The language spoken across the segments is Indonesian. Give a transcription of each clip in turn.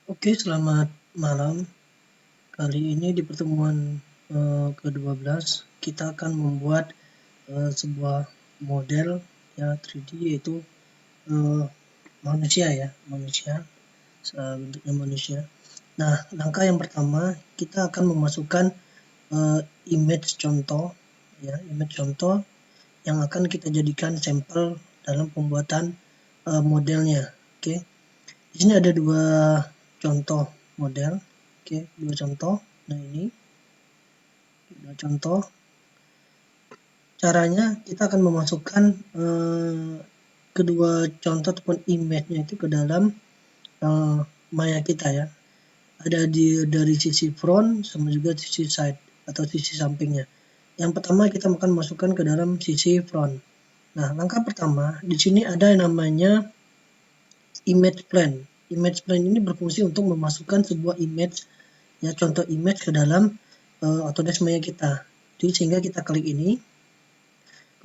Oke, selamat malam. Kali ini di pertemuan ke-12 kita akan membuat sebuah model ya 3D, yaitu manusia ya, bentuknya manusia. Nah, langkah yang pertama kita akan memasukkan image contoh ya, image contoh yang akan kita jadikan sampel dalam pembuatan modelnya. Oke. Di sini ada dua contoh model. Oke, dua contoh. Nah, ini dua contoh. Caranya kita akan memasukkan kedua contoh ataupun image-nya itu ke dalam Maya kita ya. Ada dari sisi front sama juga sisi side atau sisi sampingnya. Yang pertama kita akan masukkan ke dalam sisi front. Nah, langkah pertama di sini ada yang namanya image plane. Image plane ini berfungsi untuk memasukkan sebuah image ya, contoh image ke dalam Autodesk Maya kita. Jadi sehingga kita klik ini,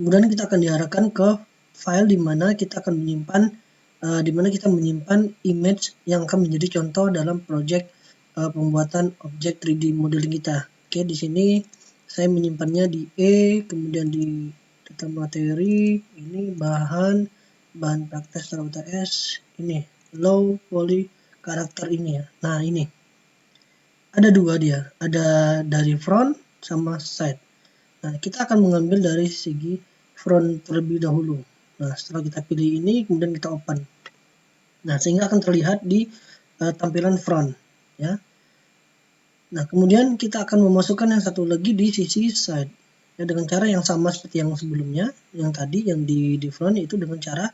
kemudian kita akan diarahkan ke file di mana kita akan menyimpan image yang akan menjadi contoh dalam project pembuatan objek 3D modeling kita. Oke, di sini saya menyimpannya di kemudian di data materi, ini bahan praktek UTS, ini low poly karakter ini ya. Nah, ini ada dua dia, ada dari front sama side. Nah, kita akan mengambil dari segi front terlebih dahulu. Nah, setelah kita pilih ini, kemudian kita open. Nah, sehingga akan terlihat di tampilan front ya. Nah, kemudian kita akan memasukkan yang satu lagi di sisi side ya, dengan cara yang sama seperti yang sebelumnya, yang tadi yang di front, itu dengan cara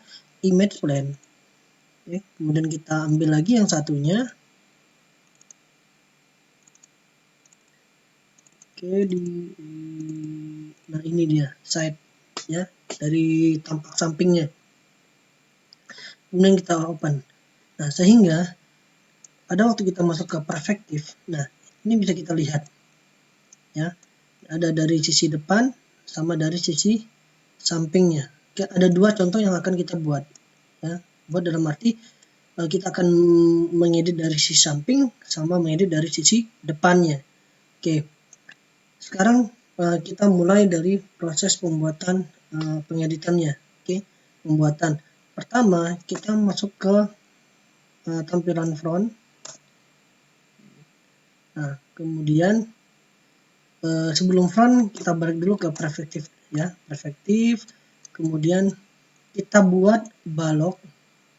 image plane. Oke, kemudian kita ambil lagi yang satunya. Oke, nah ini dia side ya, dari tampak sampingnya. Kemudian kita open. Nah, sehingga pada waktu kita masuk ke perspektif, nah ini bisa kita lihat ya, ada dari sisi depan sama dari sisi sampingnya. Ada dua contoh yang akan kita buat ya. Buat dalam arti kita akan mengedit dari sisi samping sama mengedit dari sisi depannya. Oke, sekarang kita mulai dari proses pembuatan pengeditannya. Oke, pembuatan pertama kita masuk ke tampilan front. Nah, kemudian sebelum front kita balik dulu ke perspektif ya, perspektif. Kemudian kita buat balok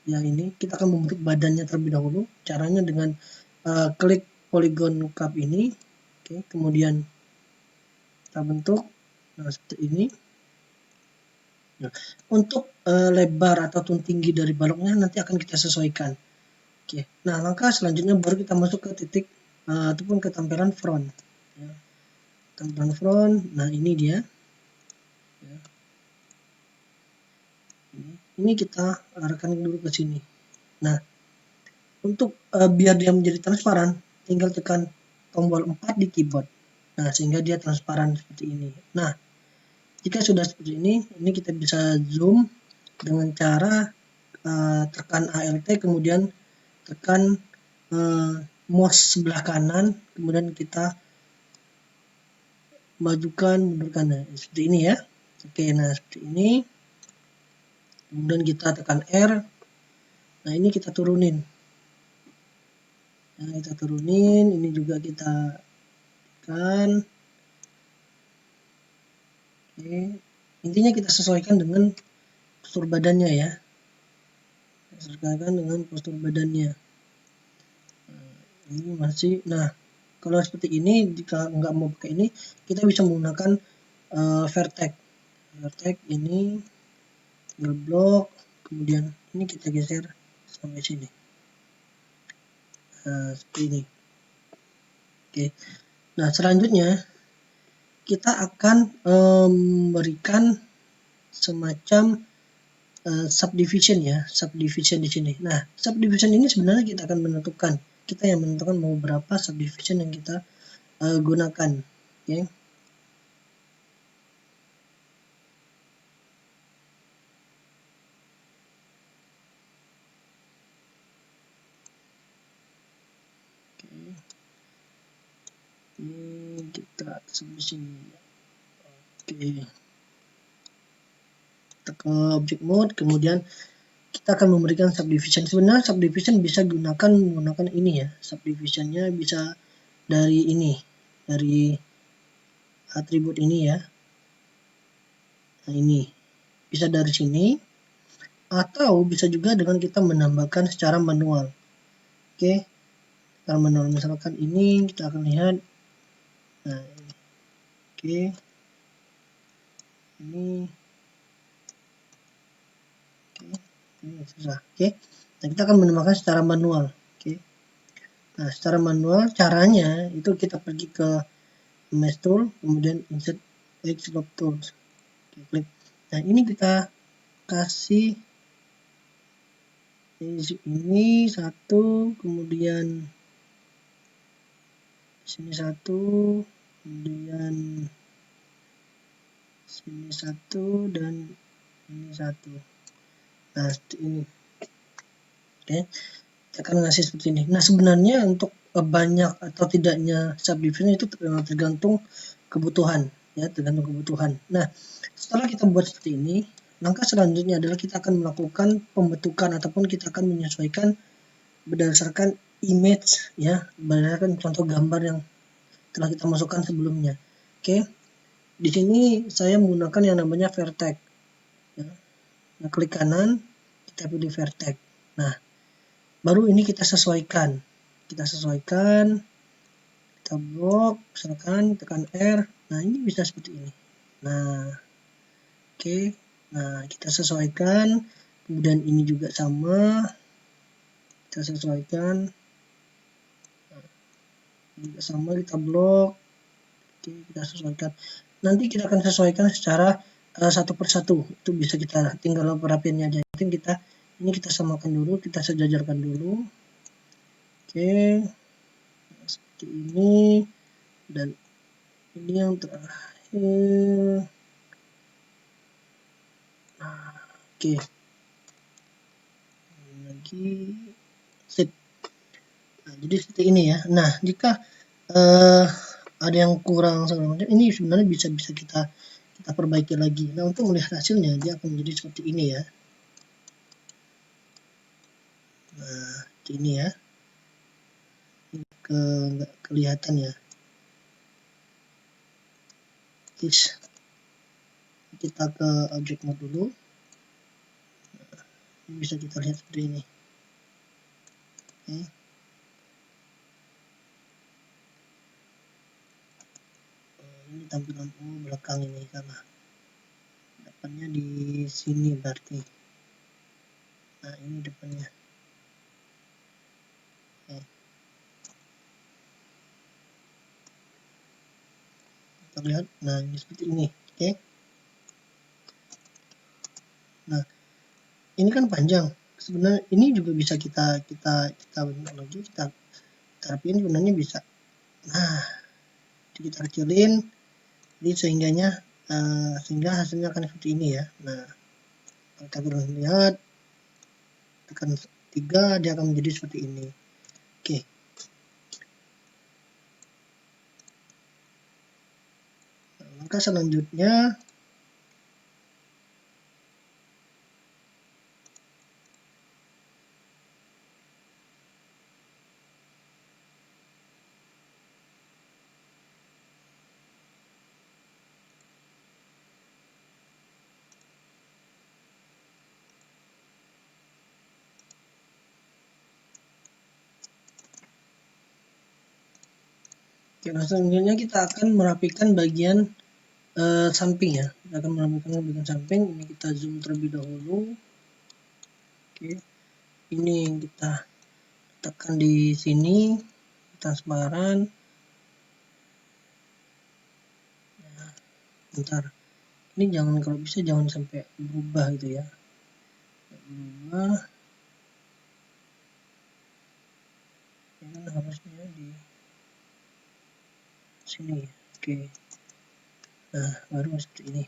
ya, ini kita akan membentuk badannya terlebih dahulu. Caranya dengan klik polygon cup ini. Oke, kemudian kita bentuk nah seperti ini. Nah, untuk lebar ataupun tinggi dari baloknya nanti akan kita sesuaikan. Oke, nah langkah selanjutnya baru kita masuk ke titik ataupun ke tampilan front ya. Tampilan front, nah ini dia ya. Ini kita arahkan dulu ke sini. Nah, untuk biar dia menjadi transparan, tinggal tekan tombol 4 di keyboard. Nah, sehingga dia transparan seperti ini. Nah, jika sudah seperti ini kita bisa zoom dengan cara tekan ALT, kemudian tekan mouse sebelah kanan, kemudian kita majukan, mundurkan, nah, seperti ini ya. Oke, nah seperti ini. Kemudian kita tekan R. Nah, ini kita turunin. Nah, kita turunin, ini juga kita tekan. Oke, intinya kita sesuaikan dengan postur badannya ya. Sesuaikan dengan postur badannya. Ini masih, nah kalau seperti ini, jika nggak mau pakai ini, kita bisa menggunakan vertex ini, tinggal blok, kemudian ini kita geser sampai sini. Nah, seperti ini. Oke, nah selanjutnya kita akan memberikan semacam subdivision ya, subdivision di sini. Nah, subdivision ini sebenarnya kita akan menentukan, kita yang menentukan mau berapa subdivision yang kita gunakan. Oke. kita di sini. Oke, kita ke object mode, kemudian kita akan memberikan subdivision. Sebenarnya subdivision bisa menggunakan ini ya, subdivisionnya bisa dari ini, dari atribut ini ya. Nah, ini bisa dari sini, atau bisa juga dengan kita menambahkan secara manual. Oke, secara manual, misalkan ini kita akan lihat. Nah, oke, ini susah. Oke, nah kita akan menambahkan secara manual. Oke, nah secara manual caranya itu kita pergi ke Mesh Tool, kemudian insert X Log Tools. Oke, klik. Nah ini kita kasih ini satu, kemudian sini satu, kemudian sini satu, dan ini satu. Nah seperti ini. Oke, kita akan ngasih seperti ini. Nah sebenarnya untuk banyak atau tidaknya subdivision itu tergantung kebutuhan ya, tergantung kebutuhan. Nah setelah kita buat seperti ini, langkah selanjutnya adalah kita akan melakukan pembentukan ataupun kita akan menyesuaikan berdasarkan image ya, berdasarkan contoh gambar yang telah kita masukkan sebelumnya. Oke, di sini saya menggunakan yang namanya vertex ya. Nah, klik kanan, kita pilih vertex. Nah baru ini kita sesuaikan, kita blok, misalkan tekan R. Nah ini bisa seperti ini. Nah oke, nah kita sesuaikan, kemudian ini juga sama, kita sesuaikan, juga sama, kita blok. Oke, kita sesuaikan. Nanti kita akan sesuaikan secara satu persatu. Itu bisa kita tinggal perapiannya aja. Mungkin ini kita samakan dulu, kita sejajarkan dulu. Oke, seperti ini, dan ini yang terakhir. Nah, oke, ini lagi, sip. Nah, jadi seperti ini ya. Nah jika ada yang kurang segala macam, ini sebenarnya bisa kita perbaiki lagi. Nah untuk melihat hasilnya dia akan menjadi seperti ini ya. Nah ini ya, nggak kelihatan ya. Kita ke object mode dulu. Ini bisa kita lihat seperti ini. Oke. Ini tampilan belakang ini sama. Depannya di sini berarti. Nah ini depannya. Oke. Kita lihat. Nah ini seperti ini. Oke. Nah ini kan panjang. Sebenarnya ini juga bisa kita bentuk lagi, kita rapiin, sebenarnya bisa. Nah kita kecilin, jadi sehingga hasilnya akan seperti ini ya. Nah kita lihat, tekan 3, dia akan menjadi seperti ini. Oke. Nah, langkah selanjutnya kita akan merapikan bagian samping ya. Kita akan merapikan bagian samping. Ini kita zoom terlebih dahulu. Oke, ini yang kita tekan di sini, transparan. Nah, bentar, ini kalau bisa jangan sampai berubah gitu ya. Berubah. Ini harusnya di sini. Oke. Nah baru seperti ini.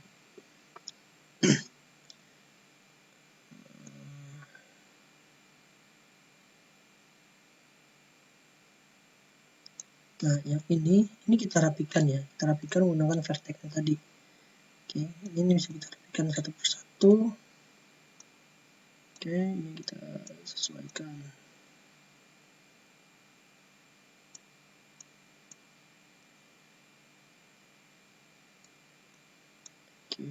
Nah, yang ini kita rapikan ya, kita rapikan menggunakan vertex yang tadi. Oke, ini bisa kita rapikan satu persatu. Oke, ini kita sesuaikan. Oke,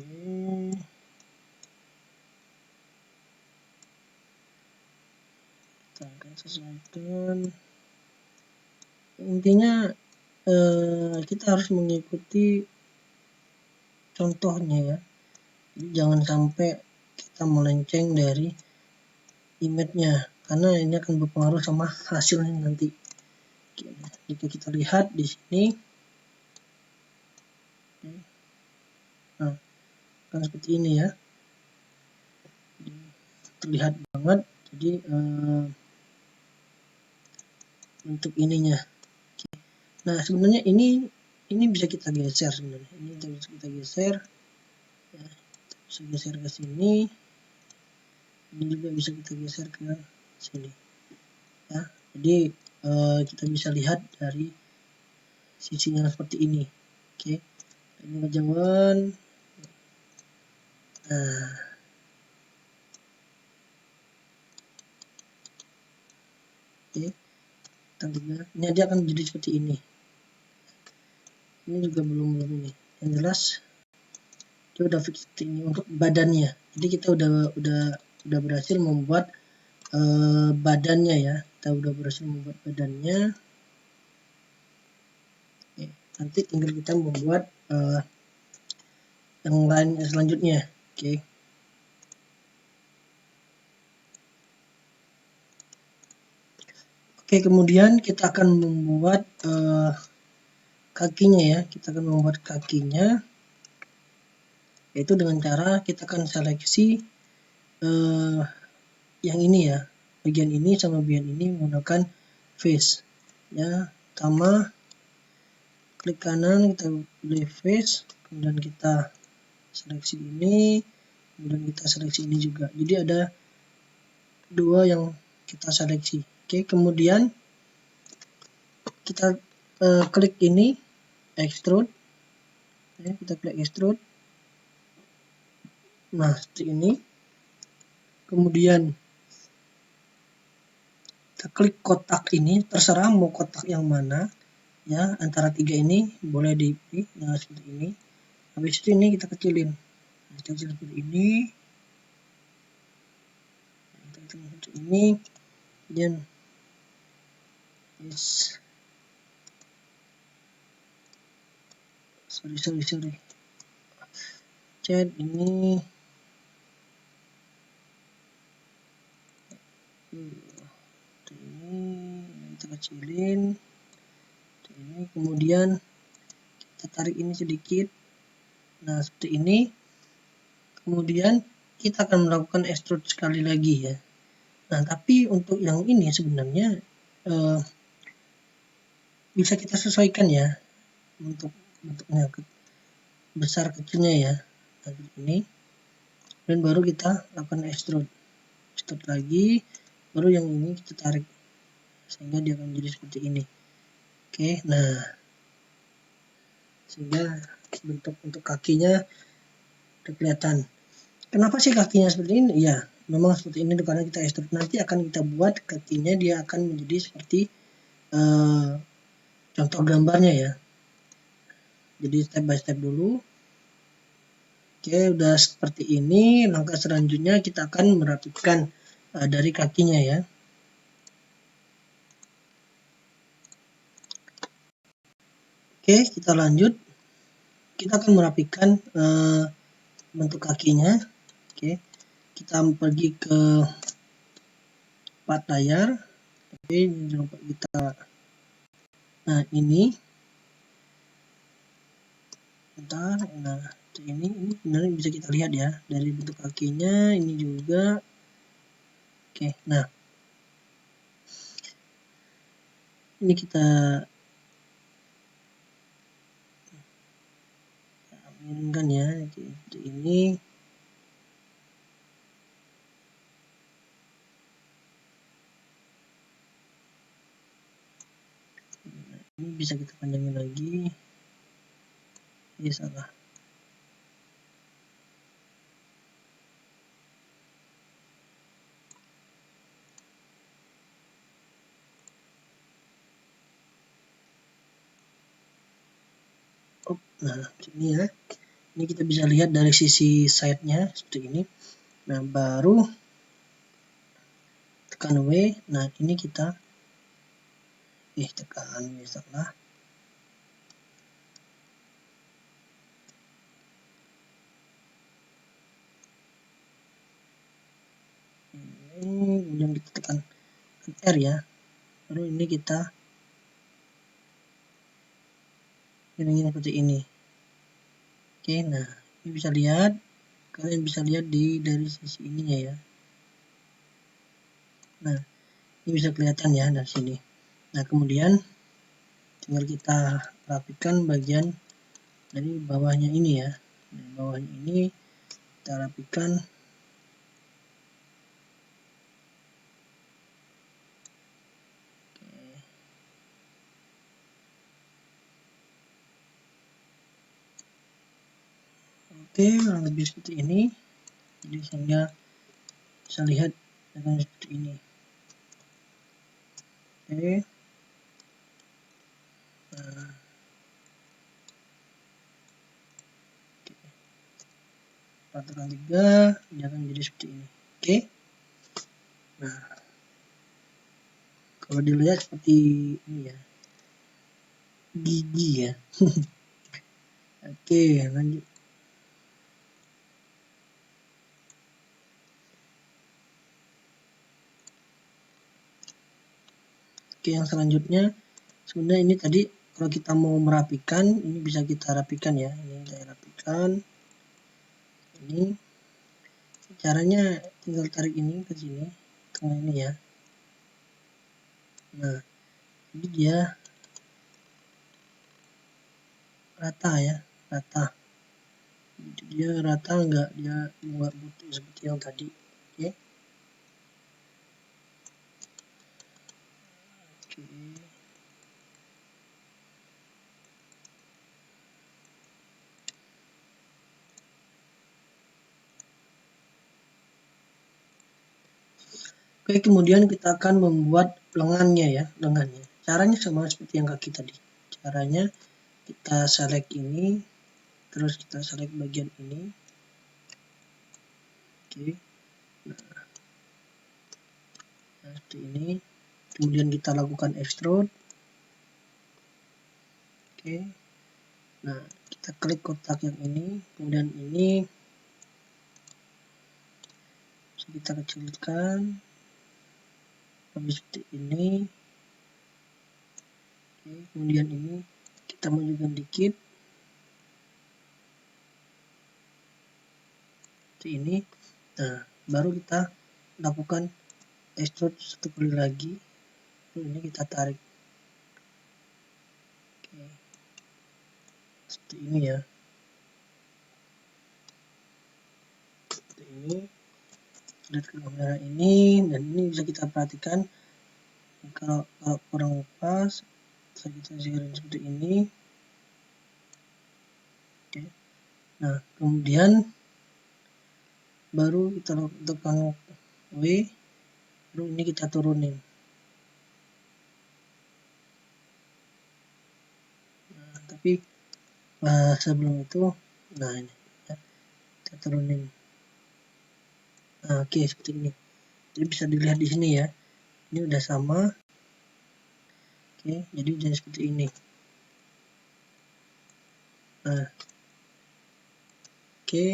kita akan sesuaikan. Intinya kita harus mengikuti contohnya ya. Jadi jangan sampai kita melenceng dari image-nya, karena ini akan berpengaruh sama hasilnya nanti. Oke, jika kita lihat di sini, nah kan seperti ini ya, terlihat banget. Jadi untuk ininya. Nah, sebenarnya ini bisa kita geser sebenarnya. Ini bisa kita geser. Ya, kita bisa geser ke sini. Ini juga bisa kita geser ke sini. Ya, jadi kita bisa lihat dari sisinya seperti ini. Oke, ini kejauhan. Nah, oke, tentunya ini dia akan menjadi seperti ini. Ini juga belum ini. Yang jelas dia udah fix ini untuk badannya. Jadi kita udah berhasil membuat badannya ya. Kita udah berhasil membuat badannya. Oke, nanti tinggal kita membuat yang lain selanjutnya. Oke. Oke, kemudian kita akan membuat kakinya ya. Kita akan membuat kakinya, yaitu dengan cara kita akan seleksi yang ini ya, bagian ini sama bagian ini menggunakan face ya. Pertama klik kanan, kita pilih face, kemudian kita seleksi ini, kemudian kita seleksi ini juga. Jadi ada dua yang kita seleksi. Oke, kemudian kita klik ini, extrude. Oke, kita klik extrude. Nah, seperti ini. Kemudian kita klik kotak ini, terserah mau kotak yang mana ya, antara tiga ini boleh dipilih. Nah, seperti ini. Habis itu ini kita kecilin, kita kecil seperti ini, kita kecil seperti ini, kemudian yes, sorry chat ini kita kecilin ini, kemudian kita tarik ini sedikit. Nah, seperti ini. Kemudian kita akan melakukan extrude sekali lagi ya. Nah, tapi untuk yang ini sebenarnya bisa kita sesuaikan ya untuk bentuknya besar kecilnya ya. Nah, seperti ini. Dan baru kita lakukan extrude lagi, baru yang ini kita tarik sehingga dia akan menjadi seperti ini. Oke, nah sehingga bentuk untuk kakinya udah kelihatan. Kenapa sih kakinya seperti ini? Ya, memang seperti ini karena kita extrude. Nanti akan kita buat kakinya, dia akan menjadi seperti contoh gambarnya ya. Jadi step by step dulu. Oke, udah seperti ini. Langkah selanjutnya kita akan merapikan dari kakinya ya. Oke, kita lanjut. Kita akan merapikan bentuk kakinya. Oke, kita pergi ke part layar. Oke, jangan lupa kita. Nah, ini. Bentar. Nah, ini sebenarnya bisa kita lihat ya dari bentuk kakinya. Ini juga. Oke, nah ini kita aminkan ya, seperti ini. Ini bisa kita panjangin lagi. Ini salah. Nah, ini ya. Ini kita bisa lihat dari sisi side-nya seperti ini. Nah, baru tekan W. Nah, ini kita tekan misalnya. Ini kemudian kita tekan R ya. Lalu ini kita pilih seperti ini. Oke, nah ini bisa lihat, kalian bisa lihat dari sisi ininya ya. Nah, ini bisa kelihatan ya dari sini. Nah, kemudian tinggal kita rapikan bagian dari bawahnya ini ya. Dari bawahnya ini kita rapikan. Oke, kurang lebih seperti ini. Jadi sehingga bisa lihat dengan seperti ini. Oke. Nah, tekan 3 dia akan jadi seperti ini. Oke. Nah, kalau dilihat seperti ini ya, gigi ya. Oke, lanjut. Oke, yang selanjutnya sebenarnya ini tadi kalau kita mau merapikan, ini bisa kita rapikan ya. Ini saya rapikan. Ini caranya tinggal tarik ini ke sini, tengah ini ya. Nah, jadi dia rata ya, rata. Jadi dia rata, enggak dia buat butuh seperti yang tadi. Oke. Oke. Oke, kemudian kita akan membuat lengannya ya, lengannya. Caranya sama seperti yang kaki tadi. Caranya kita select ini, terus kita select bagian ini. Oke. Nah, seperti ini. Kemudian kita lakukan extrude. Oke. Nah, kita klik kotak yang ini, kemudian ini bisa kita kecilkan lebih seperti ini. Oke, kemudian ini kita majukan dikit seperti ini. Nah, baru kita lakukan extrude satu kali lagi. Ini kita tarik. Oke. Seperti ini ya. Seperti ini. Lihat ke kamera ini, dan ini bisa kita perhatikan kalau kurang pas, bisa kita siarin seperti ini. Oke. Nah, kemudian baru kita tekan W, baru ini kita turunin. Nah, tapi sebelum itu, nah ini ya, kita turunin. Nah, oke, seperti ini. Jadi bisa dilihat di sini ya, ini udah sama. Oke, jadi seperti ini. Nah, oke,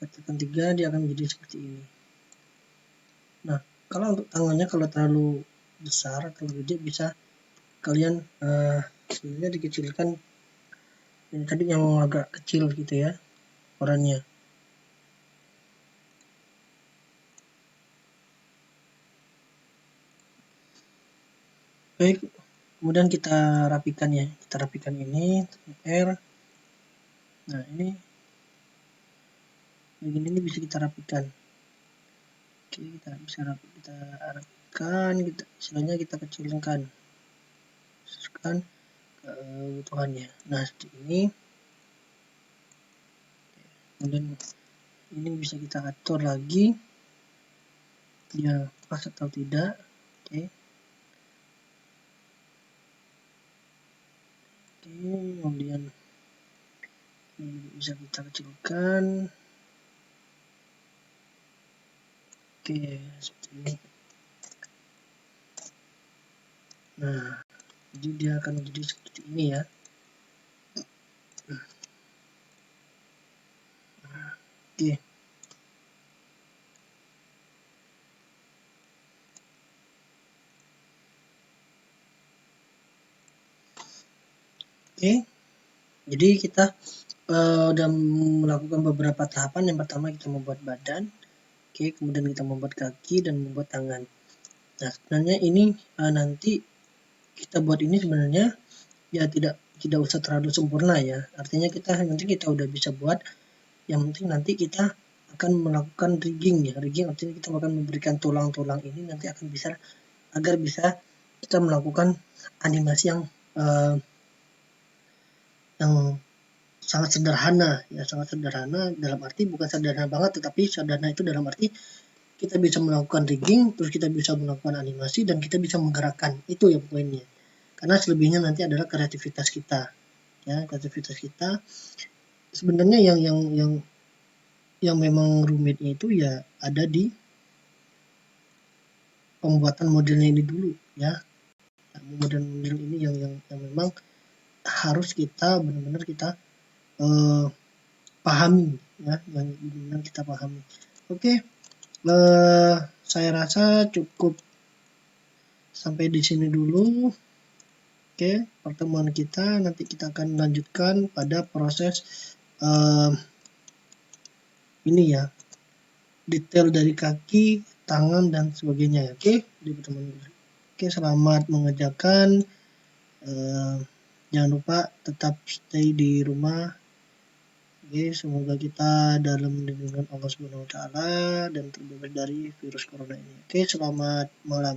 tekan 3 dia akan menjadi seperti ini. Nah, kalau untuk tangannya kalau terlalu besar atau gede, bisa kalian sebenarnya dikecilkan. Ini tadi yang agak kecil gitu ya ukurannya. Baik, kemudian kita rapikan ya, kita rapikan ini R. Nah, ini bagian ini bisa kita rapikan. Oke, kita bisa kita rapikan, kita istilahnya kita kecilkan. berdasarkan kebutuhannya. Nah, seperti ini. Kemudian ini bisa kita atur lagi dia pas atau tidak. Oke. Kemudian ini bisa kita kecilkan. Oke, seperti ini. Nah, jadi dia akan menjadi seperti ini ya. Oke. Oke. Jadi kita udah melakukan beberapa tahapan. Yang pertama kita membuat badan. Oke, kemudian kita membuat kaki dan membuat tangan. Nah, sebenarnya ini nanti kita buat ini sebenarnya ya tidak usah terlalu sempurna ya. Artinya nanti kita udah bisa buat. Yang penting nanti kita akan melakukan rigging ya. Rigging artinya kita akan memberikan tulang-tulang ini nanti akan bisa agar bisa kita melakukan animasi yang sangat sederhana ya, sangat sederhana dalam arti bukan sederhana banget, tetapi sederhana itu dalam arti kita bisa melakukan rigging, terus kita bisa melakukan animasi dan kita bisa menggerakkan. Itu ya poinnya. Karena selebihnya nanti adalah kreativitas kita. Ya, kreativitas kita. Sebenarnya yang memang rumitnya itu ya ada di pembuatan modelnya ini dulu ya. Model ini yang memang harus kita benar-benar kita pahami ya, yang benar kita pahami. Oke, saya rasa cukup sampai di sini dulu. Oke, pertemuan kita nanti kita akan lanjutkan pada proses ini ya, detail dari kaki, tangan dan sebagainya. Oke, di pertemuan ini. Oke, selamat mengerjakan. Jangan lupa tetap stay di rumah. Oke, semoga kita dalam lindungan Allah Subhanahu wa taala dan terbebas dari virus corona ini. Oke, selamat malam.